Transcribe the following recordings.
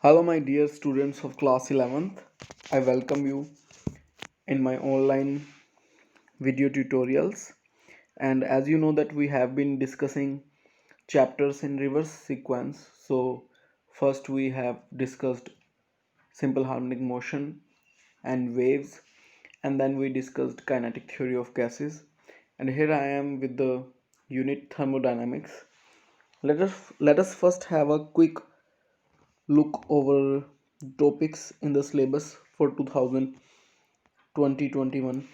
Hello, my dear students of class 11th. I welcome you in my online video tutorials. And as you know that we have been discussing chapters in reverse sequence. So first we have discussed simple harmonic motion and waves, and then we discussed kinetic theory of gases. And here I am with the unit thermodynamics. Let us first have a quick look over topics in the syllabus for 2021.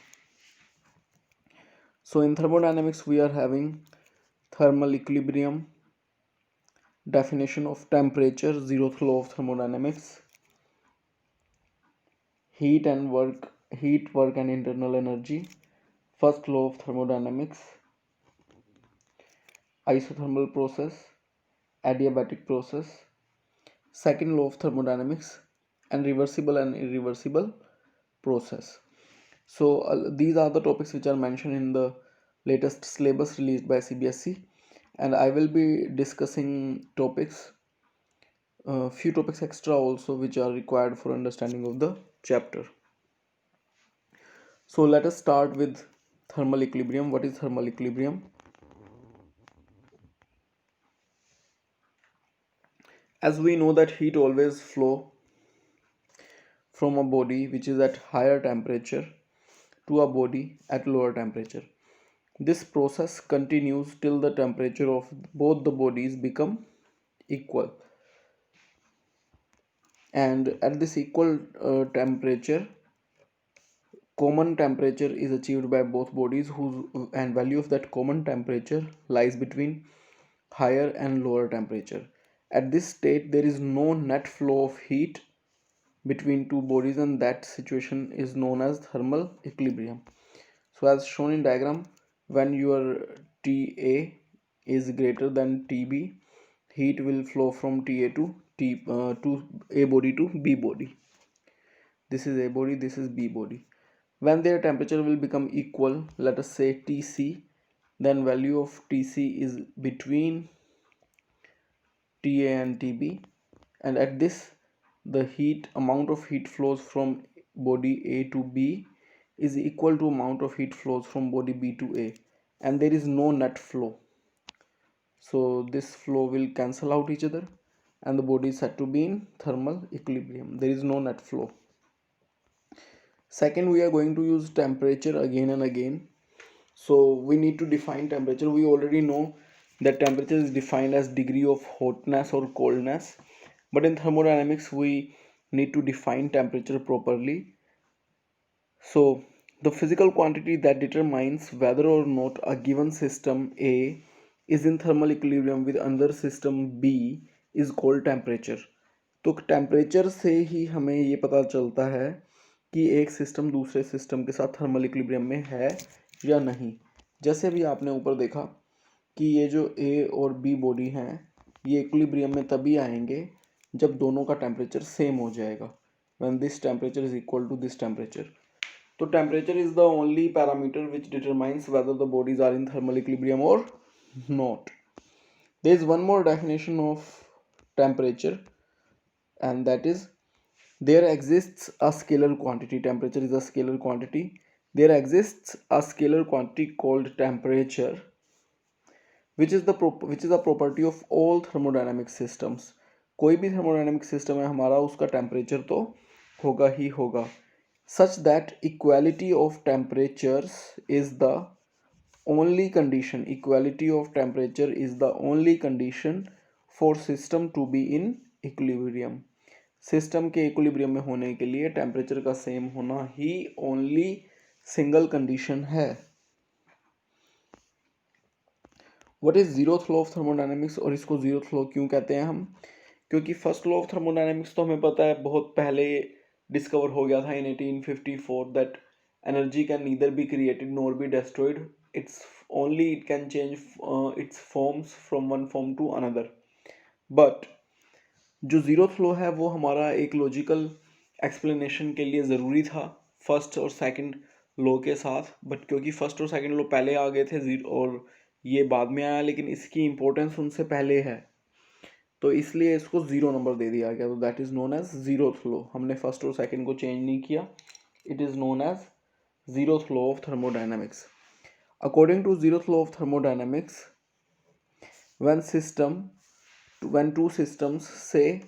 So in thermodynamics we are having thermal equilibrium, definition of temperature, zeroth law of thermodynamics, heat work and internal energy, first law of thermodynamics, isothermal process, adiabatic process, second law of thermodynamics, and reversible and irreversible process. So these are the topics which are mentioned in the latest syllabus released by CBSE, and I will be discussing few topics extra also which are required for understanding of the chapter. So let us start with thermal equilibrium. What is thermal equilibrium? As we know that heat always flow from a body which is at higher temperature to a body at lower temperature. This process continues till the temperature of both the bodies become equal, and at this equal temperature, common temperature is achieved by both bodies whose and value of that common temperature lies between higher and lower temperature. At this state there is no net flow of heat between two bodies, and that situation is known as thermal equilibrium. So as shown in diagram, when your Ta is greater than Tb, heat will flow from Ta to A body to B body. This is A body, this is B body. When their temperature will become equal, let us say Tc, then value of Tc is between Ta and Tb, and at this the amount of heat flows from body A to B is equal to amount of heat flows from body B to A, and there is no net flow. So this flow will cancel out each other and the body is said to be in thermal equilibrium. There is no net flow. Second, we are going to use temperature again and again. So we need to define temperature. We already know that temperature is defined as degree of hotness or coldness, but in thermodynamics we need to define temperature properly. So the physical quantity that determines whether or not a given system A is in thermal equilibrium with another system B is called temperature. तो temperature से ही हमें ये पता चलता है कि एक system दूसरे सिस्टम के साथ थर्मल इक्विलिब्रियम में है या नहीं। जैसे भी आपने ऊपर देखा कि ये जो ए और बी बॉडी हैं ये इक्विलिब्रियम में तभी आएंगे जब दोनों का टेम्परेचर सेम हो जाएगा, when this temperature is equal to this temperature. So temperature is the only parameter which determines whether the bodies are in thermal equilibrium or not. There is one more definition of temperature, and that is there exists a scalar quantity. Temperature is a scalar quantity. There exists a scalar quantity called temperature, which is a property of all thermodynamic systems. कोई भी thermodynamic system है हमारा, उसका temperature तो होगा ही होगा. Such that equality of temperatures is the only condition. Equality of temperature is the only condition for system to be in equilibrium. System के equilibrium में होने के लिए टेम्परेचर का सेम होना ही ओनली सिंगल कंडीशन है. What is zeroth law of thermodynamics, और इसको जीरोथ लॉ क्यों कहते हैं हम? क्योंकि फर्स्ट लॉ ऑफ थर्मोडायनेमिक्स तो हमें पता है बहुत पहले डिस्कवर हो गया था in 1854 that energy can neither be created nor be destroyed, it can change its forms from one form to another. But जो जीरोथ लॉ है वो हमारा एक लॉजिकल एक्सप्लेनेशन के लिए ज़रूरी था फर्स्ट और सेकंड लॉ के साथ, बट क्योंकि फर्स्ट और सेकंड लॉ पहले आ गए थे और ये बाद में आया, लेकिन इसकी इम्पोर्टेंस उनसे पहले है. तो इसलिए इसको 0 नंबर दे दिया गया, तो that is known as zeroth law. हमने फर्स्ट और सेकंड को चेंज नहीं किया, it is known as zeroth law of thermodynamics. According to zeroth law of thermodynamics, when two systems say,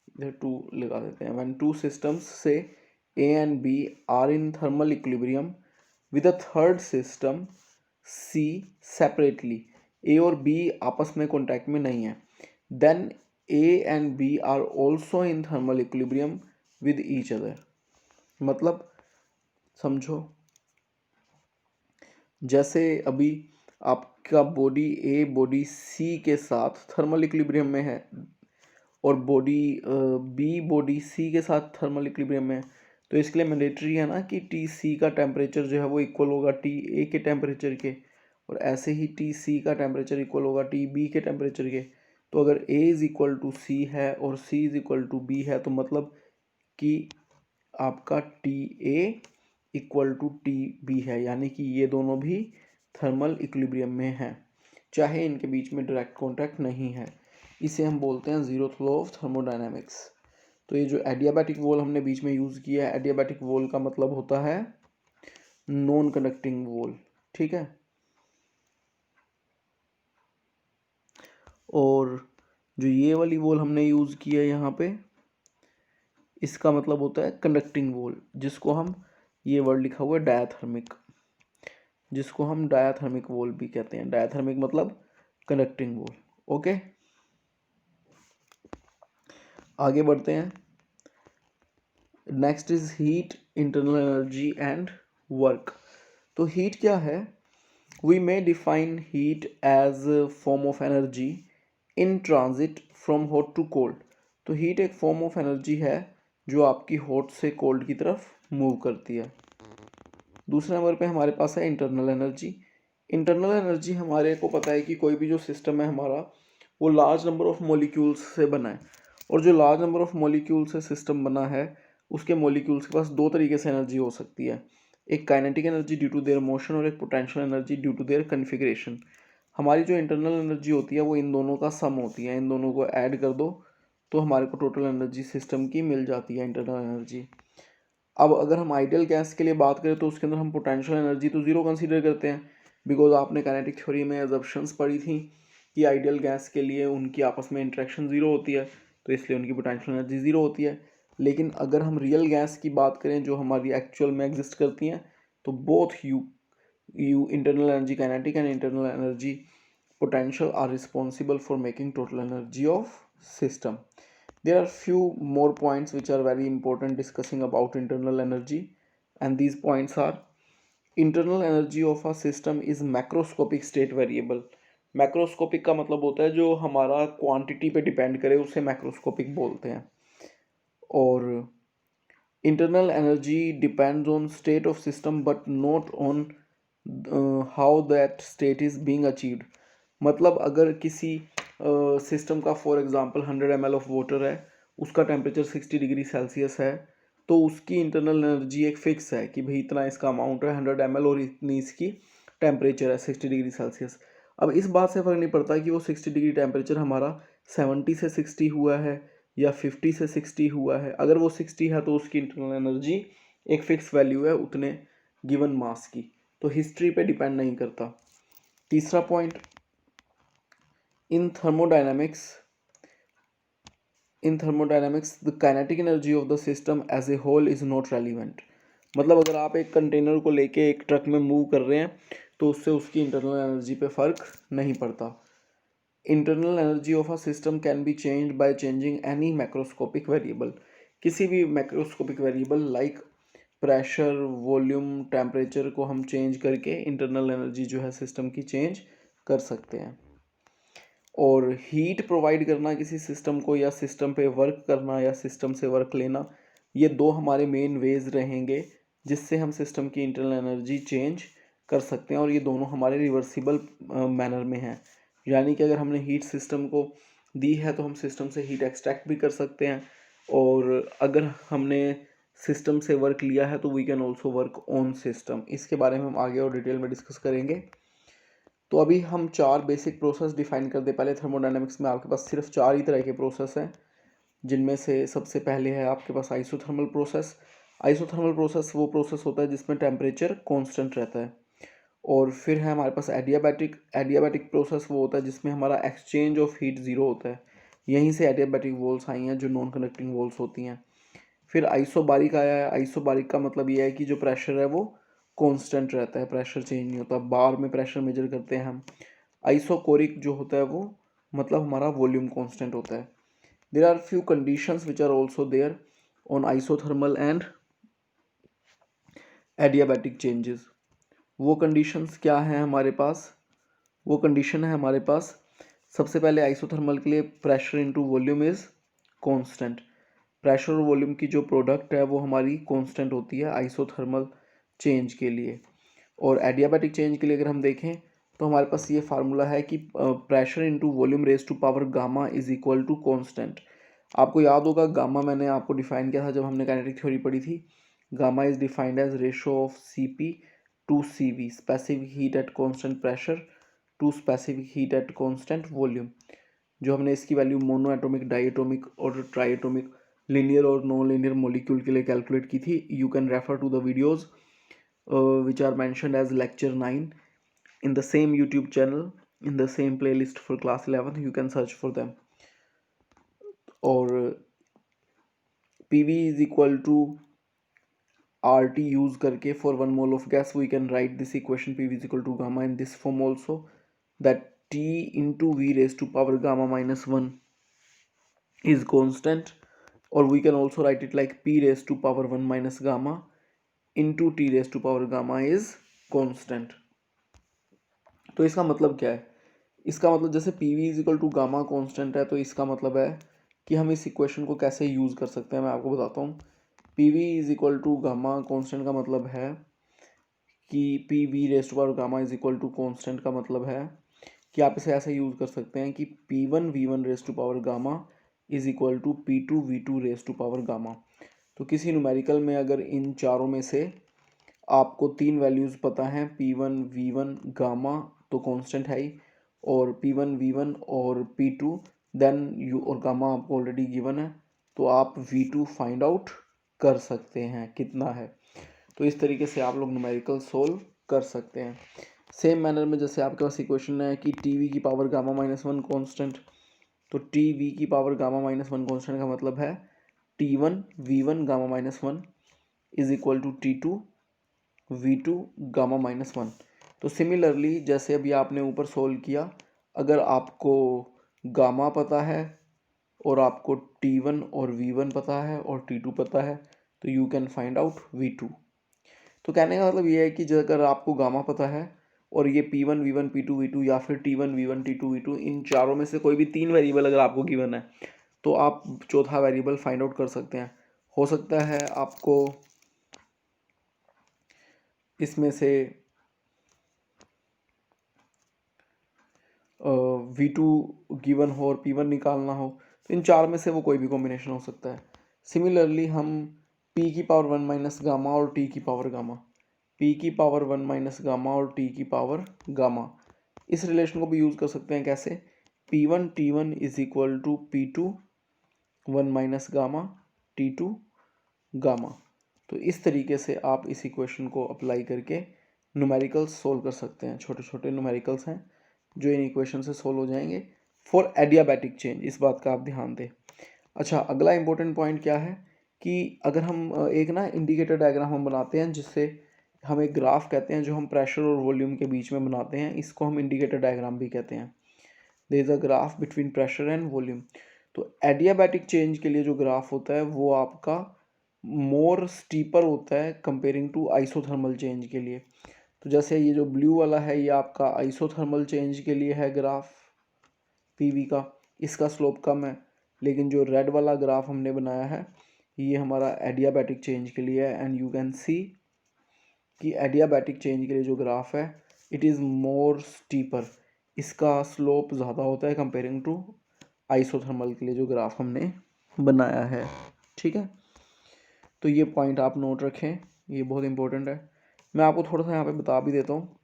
इधर टू लगा देते हैं, when two systems say A and B are in thermal equilibrium with a third system C separately, A और B आपस में contact में नहीं है, then A and B are also in thermal equilibrium with each other। मतलब समझो, जैसे अभी आपका बॉडी ए बॉडी सी के साथ थर्मल इक्विलिब्रियम में है और बॉडी बी बॉडी सी के साथ थर्मल इक्विलिब्रियम में है, तो इसके लिए मैंडेटरी है ना कि टी सी का टेम्परेचर जो है वो इक्वल होगा टी ए के टेम्परेचर के, और ऐसे ही टी सी का टेम्परेचर इक्वल होगा टी बी के टेम्परेचर के। तो अगर A is equal to C है और C is equal to B है, तो मतलब कि आपका T A equal to T B है, यानी कि ये दोनों भी थर्मल इक्विलिब्रियम में हैं, चाहे इनके बीच में डायरेक्ट कॉन्टैक्ट नहीं है। इसे हम बोलते हैं जीरोथ लॉ ऑफ थर्मोडायनेमिक्स। तो ये जो एडियाबैटिक वॉल हमने बीच में यूज़ किया है, एडियाबैटिक वॉल का मतलब होता है नॉन कंडक्टिंग वॉल, ठीक है। और जो ये वाली वॉल हमने यूज़ किया है यहाँ पे, इसका मतलब होता है कंडक्टिंग वॉल, जिसको हम, ये वर्ड लिखा हुआ है डायाथर्मिक, जिसको हम डायाथर्मिक वॉल भी कहते हैं। डायाथर्मिक मतलब कंडक्टिंग वॉल। ओके, आगे बढ़ते हैं। Next is heat, internal energy and work. तो हीट क्या है? We may define heat as form of energy in transit from hot to cold. तो हीट एक फॉर्म ऑफ एनर्जी है जो आपकी हॉट से कोल्ड की तरफ मूव करती है। दूसरे नंबर पे हमारे पास है इंटरनल एनर्जी। इंटरनल एनर्जी हमारे को पता है कि कोई भी जो सिस्टम है हमारा, वो लार्ज नंबर ऑफ मॉलिक्यूल्स से बना है, और जो लार्ज नंबर ऑफ मॉलिक्यूल से सिस्टम बना है उसके मॉलिक्यूल्स के पास दो तरीके से एनर्जी हो सकती है, एक kinetic energy due to their motion और एक potential energy due to their configuration. हमारी जो इंटरनल एनर्जी होती है वो इन दोनों का सम होती है, इन दोनों को ऐड कर दो तो हमारे को टोटल एनर्जी सिस्टम की मिल जाती है, इंटरनल एनर्जी। अब अगर हम आइडियल गैस के लिए बात करें तो उसके अंदर हम पोटेंशियल एनर्जी तो ज़ीरो कंसीडर करते हैं, बिकॉज आपने काइनेटिक थ्योरी में अजम्पशंस पढ़ी थी कि आइडियल गैस के लिए उनकी आपस में इंटरेक्शन ज़ीरो होती है, तो इसलिए उनकी पोटेंशियल एनर्जी ज़ीरो होती है। लेकिन अगर हम रियल गैस की बात करें जो हमारी एक्चुअल में एग्जिस्ट करती हैं, तो both you internal energy kinetic and internal energy potential are responsible for making total energy of system. There are few more points which are very important discussing about internal energy, and these points are: internal energy of a system is macroscopic state variable। Macroscopic का मतलब होता है जो हमारा quantity पे depend करे, उसे macroscopic बोलते हैं। और internal energy depends on state of system but not on how that state is being achieved. मतलब अगर किसी सिस्टम का for example 100 ml of water है, उसका टेम्परेचर 60 डिग्री सेल्सियस है, तो उसकी इंटरनल एनर्जी एक फिक्स है कि भाई इतना इसका अमाउंट है 100 ml और इतनी इसकी टेम्परेचर है 60 डिग्री सेल्सियस। अब इस बात से फ़र्क नहीं पड़ता कि वो 60 डिग्री टेम्परेचर हमारा 70 से 60 हुआ है या 50 से 60 हुआ है। अगर वो 60 है तो उसकी इंटरनल एनर्जी एक फिक्स वैल्यू है उतने गिवन मास की, तो हिस्ट्री पे डिपेंड नहीं करता। तीसरा point, in thermodynamics the kinetic energy of the system as a whole is not relevant. मतलब अगर आप एक कंटेनर को लेके एक ट्रक में मूव कर रहे हैं तो उससे उसकी इंटरनल एनर्जी पे फ़र्क नहीं पड़ता। Internal energy of a system can be changed by changing any macroscopic variable. किसी भी macroscopic variable like pressure, volume, temperature को हम चेंज करके इंटरनल एनर्जी जो है सिस्टम की चेंज कर सकते हैं। और हीट प्रोवाइड करना किसी सिस्टम को, या सिस्टम पे वर्क करना या सिस्टम से वर्क लेना, ये दो हमारे मेन वेज रहेंगे जिससे हम सिस्टम की इंटरनल एनर्जी चेंज कर सकते हैं, और ये दोनों हमारे रिवर्सिबल मैनर में हैं। यानी कि अगर हमने हीट सिस्टम को दी है तो हम सिस्टम से हीट एक्सट्रैक्ट भी कर सकते हैं, और अगर हमने सिस्टम से वर्क लिया है तो we can also work on system. इसके बारे में हम आगे और डिटेल में डिस्कस करेंगे। तो अभी हम 4 बेसिक प्रोसेस डिफाइन कर दे। पहले थर्मोडायनेमिक्स में आपके पास सिर्फ 4 ही तरह के प्रोसेस हैं, जिनमें से सबसे पहले है आपके पास आइसोथर्मल प्रोसेस। आइसोथर्मल प्रोसेस वो प्रोसेस होता है जिसमें टेम्परेचर कांस्टेंट रहता है। और फिर है हमारे पास एडियाबैटिक। एडियाबैटिक प्रोसेस वो होता है जिसमें हमारा एक्सचेंज ऑफ हीट ज़ीरो होता है। यहीं से एडियाबैटिक वॉल्स आई हैं जो नॉन कंडक्टिंग वॉल्स होती हैं। फिर आइसोबारिक आया है। आइसोबारिक का मतलब ये है कि जो प्रेशर है वो कांस्टेंट रहता है, प्रेशर चेंज नहीं होता। बार में प्रेशर मेजर करते हैं हम। आइसोकोरिक जो होता है वो मतलब हमारा वॉल्यूम कांस्टेंट होता है। There are few conditions which are also there on isothermal and adiabatic changes. वो कंडीशंस क्या हैं हमारे पास? वो कंडीशन है हमारे पास, सबसे पहले आइसोथर्मल के लिए pressure into volume is constant. Pressure और वॉल्यूम की जो प्रोडक्ट है वो हमारी कांस्टेंट होती है आइसोथर्मल चेंज के लिए। और एडियाबैटिक चेंज के लिए अगर हम देखें तो हमारे पास ये फार्मूला है कि pressure into volume raise to power gamma is equal to constant. आपको याद होगा गामा मैंने आपको डिफाइन किया था जब हमने काइनेटिक थ्योरी पढ़ी थी। Gamma is defined as ratio of Cp to Cv, specific heat at constant pressure to specific heat at constant volume. जो हमने इसकी value monoatomic, diatomic और ट्राई एटोमिक, लिनियर और नॉन लिनियर मॉलिक्यूल के लिए calculate की थी। You can refer to the videos which are mentioned as lecture 9 in the same YouTube channel, in the same playlist for class 11. You can search for them. और PV is equal to RT use करके for 1 mole of gas we can write this equation PV is equal to gamma in this form also, that T into V raised to power gamma minus 1 is constant, or we can also write it like P raised to power 1 minus gamma into T raised to power gamma is constant. तो इसका मतलब क्या है? इसका मतलब जैसे P V is equal to gamma constant है, तो इसका मतलब है कि हम इस इक्वेशन को कैसे यूज़ कर सकते हैं, मैं आपको बताता हूँ। P V is equal to gamma constant का मतलब है कि P V raised power gamma is equal to constant का मतलब है कि आप इसे ऐसे यूज़ कर सकते हैं कि P one V one raised to power gamma is equal to P two V two raised to power gamma. तो किसी न्यूमेरिकल में अगर इन चारों में से आपको 3 वैल्यूज़ पता हैं, P one V one gamma तो कांस्टेंट है ही, और पी वन वी वन और पी टू देन यू और गामा आपको ऑलरेडी गिवन है, तो आप वी टू फाइंड आउट कर सकते हैं कितना है। तो इस तरीके से आप लोग न्यूमेरिकल सोल्व कर सकते हैं। सेम मैनर में जैसे आपके पास इक्वेशन है कि टी वी की power gamma minus one constant, तो टी वी की power gamma minus one constant का मतलब है T one V one gamma minus one is equal to T two V two gamma minus one. तो similarly जैसे अभी आपने ऊपर सोल्व किया, अगर आपको गामा पता है और आपको टी वन और वी वन पता है और टी टू पता है, तो you can find out V two. तो कहने का मतलब ये है कि अगर आपको गामा पता है और ये P one V one P two V two या फिर T one V one T two V two, इन चारों में से कोई भी 3 वेरिएबल अगर आपको गिवन है, तो आप चौथा वेरिएबल फाइंड आउट कर सकते हैं। हो सकता है आपको इसमें से वी टू गिवन हो और पी वन निकालना हो, तो इन चार में से वो कोई भी कॉम्बिनेशन हो सकता है। सिमिलरली हम पी की पावर वन माइनस गामा और टी की पावर गामा, पी की पावर वन माइनस गामा और टी की पावर गामा, इस रिलेशन को भी यूज़ कर सकते हैं। कैसे? P one T one is equal to P two one minus gamma T two gamma. तो इस तरीके से आप इस इक्वेशन को अप्लाई करके न्यूमेरिकल्स सोल्व कर सकते हैं। छोटे छोटे न्यूमेरिकल्स हैं जो इन इक्वेशन से सोल्व हो जाएंगे फॉर एडियाबैटिक चेंज, इस बात का आप ध्यान दें। अच्छा, अगला इंपॉर्टेंट पॉइंट क्या है कि अगर हम एक ना इंडिकेटर डायग्राम हम बनाते हैं, जिससे हम एक ग्राफ कहते हैं जो हम प्रेशर और वॉल्यूम के बीच में बनाते हैं, इसको हम इंडिकेटर डायग्राम भी कहते हैं। There is a graph between pressure and volume. तो एडियाबैटिक चेंज के लिए जो ग्राफ होता है वो आपका मोर स्टीपर होता है कंपेयरिंग टू आइसोथर्मल चेंज के लिए। तो जैसे ये जो ब्लू वाला है ये आपका आइसोथर्मल चेंज के लिए है ग्राफ पीवी का, इसका स्लोप कम है। लेकिन जो रेड वाला ग्राफ हमने बनाया है ये हमारा एडियाबैटिक चेंज के लिए है। एंड यू कैन सी कि एडियाबैटिक चेंज के लिए जो ग्राफ है इट इज़ मोर स्टीपर, इसका स्लोप ज़्यादा होता है कंपेयरिंग टू आइसोथर्मल के लिए जो ग्राफ हमने बनाया है। ठीक है, तो ये पॉइंट आप नोट रखें, ये बहुत इंपॉर्टेंट है। मैं आपको थोड़ा सा यहाँ पे बता भी देता हूँ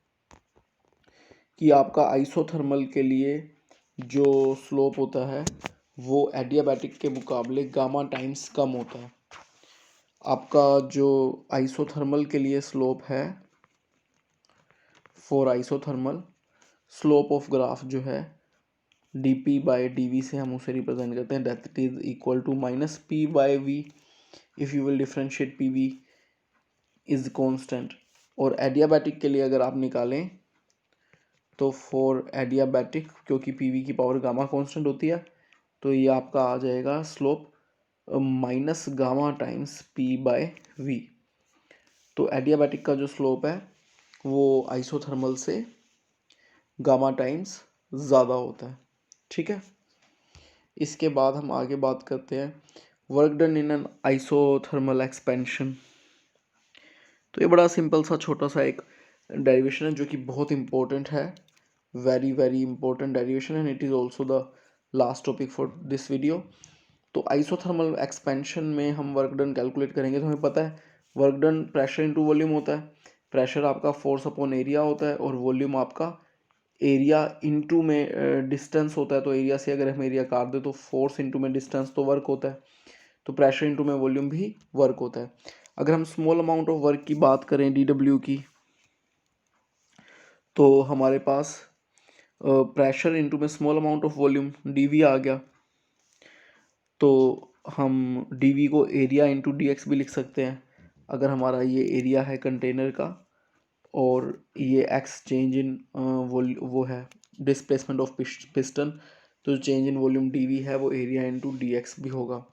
कि आपका आइसोथर्मल के लिए जो स्लोप होता है वो एडियाबैटिक के मुकाबले गामा टाइम्स कम होता है। आपका जो आइसोथर्मल के लिए स्लोप है, for isothermal slope of graph जो है dp बाय dv से हम उसे रिप्रेजेंट करते हैं, that is equal to minus p by v if you will differentiate pv is constant. और एडियाबैटिक के लिए अगर आप निकालें तो फॉर एडियाबैटिक, क्योंकि पीवी की पावर गामा कांस्टेंट होती है, तो ये आपका आ जाएगा slope minus gamma times P by V. तो एडियाबैटिक का जो स्लोप है वो आइसोथर्मल से गामा टाइम्स ज़्यादा होता है। ठीक है, इसके बाद हम आगे बात करते हैं work done in an isothermal expansion. तो ये बड़ा सिंपल सा छोटा सा एक डेरिवेशन है जो कि बहुत इंपॉर्टेंट है, very very important derivation, and it is also the last topic for this video. तो आइसोथर्मल एक्सपेंशन में हम वर्क डन कैलकुलेट करेंगे तो हमें पता है work done pressure into volume होता है। प्रेशर आपका फोर्स अपॉन एरिया होता है और वॉल्यूम आपका एरिया इनटू में डिस्टेंस होता है। तो एरिया से अगर हम एरिया काट दें तो फोर्स इनटू में डिस्टेंस तो वर्क होता है, तो प्रेशर इनटू में वॉल्यूम भी वर्क होता है। अगर हम स्मॉल अमाउंट ऑफ वर्क की बात करें डी की, तो हमारे पास प्रेशर इनटू में small amount of volume D आ गया, तो हम डी को एरिया इंटू डी भी लिख सकते हैं। अगर हमारा ये एरिया है कंटेनर का और ये एक्स चेंज इन वो है डिस्प्लेसमेंट ऑफ पिस्टन, तो चेंज इन वॉल्यूम डी है वो एरिया इंटू डी भी होगा।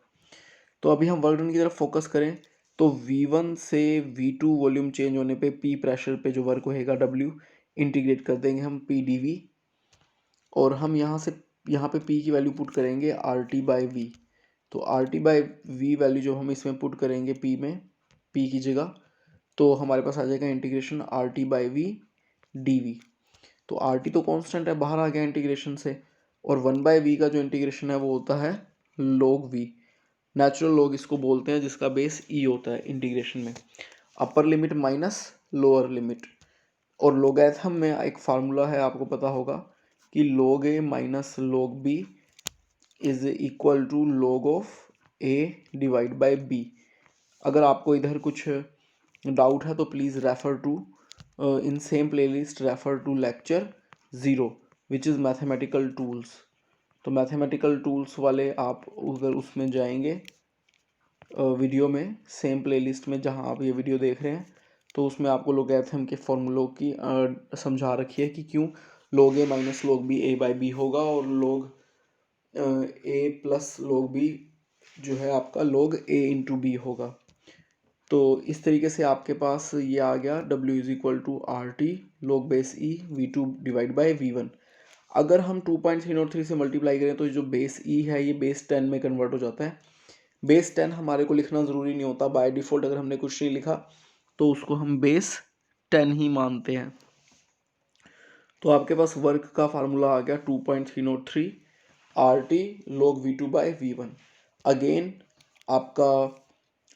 तो अभी हम वर्क डन की तरफ फोकस करें तो V1 से V2 वॉल्यूम चेंज होने पे P प्रेशर पे जो वर्क होएगा W इंटीग्रेट कर देंगे हम P dV, और हम यहाँ पे P की वैल्यू पुट करेंगे RT बाई V। तो RT बाई V वैल्यू जो हम इसमें पुट करेंगे P में, P की जगह, तो हमारे पास आ जाएगा integration RT by V dV। तो RT तो कांस्टेंट है, बाहर आ गया इंटीग्रेशन से, और 1/v का जो इंटीग्रेशन है वो होता है log v। नेचुरल लॉग इसको बोलते हैं जिसका बेस ई होता है इंटीग्रेशन में, upper limit minus lower limit. और लोगैथम में एक फार्मूला है, आपको पता होगा कि log a minus log b is equal to log of a divide by b। अगर आपको इधर कुछ डाउट है तो please refer to in same playlist, refer to lecture 0 which is mathematical tools. तो मैथमेटिकल टूल्स वाले आप अगर उसमें जाएंगे वीडियो में, सेम प्लेलिस्ट में जहां आप ये वीडियो देख रहे हैं, तो उसमें आपको लोगैरिथम के फॉर्मूलों की समझा रखी है कि क्यों log a minus log b a by B होगा और log a plus log b जो है आपका log a इंटू बी होगा। तो इस तरीके से आपके पास ये आ गया W is equal to R T log base E V2 divide by V1। अगर हम 2.303 से मल्टीप्लाई करें तो जो बेस ई है ये बेस 10 में कन्वर्ट हो जाता है। बेस 10 हमारे को लिखना ज़रूरी नहीं होता, बाय डिफ़ॉल्ट अगर हमने कुछ नहीं लिखा तो उसको हम बेस 10 ही मानते हैं। तो आपके पास वर्क का फार्मूला आ गया 2.303 are T log V2 by V1। Again आपका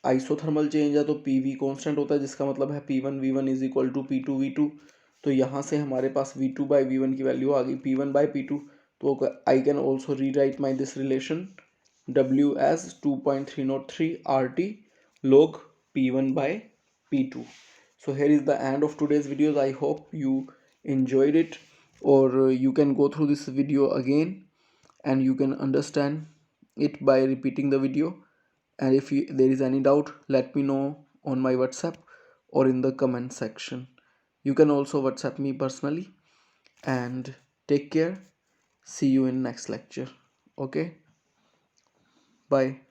आइसोथर्मल चेंज है तो पी वी कॉन्स्टेंट होता है, जिसका मतलब है P1 V1 is equal to P2 V2। तो यहाँ से हमारे पास V2 बाई V1 की वैल्यू आ गई P1 बाई P2। तो I can also rewrite my this relation W as 2.303 RT log P1 by P2. So here is the end of today's videos. I hope you enjoyed it, or you can go through this video again and you can understand it by repeating the video. And if there is any doubt, let me know on my WhatsApp or in the comment section. You can also WhatsApp me personally, and take care. See you in next lecture. Okay, bye.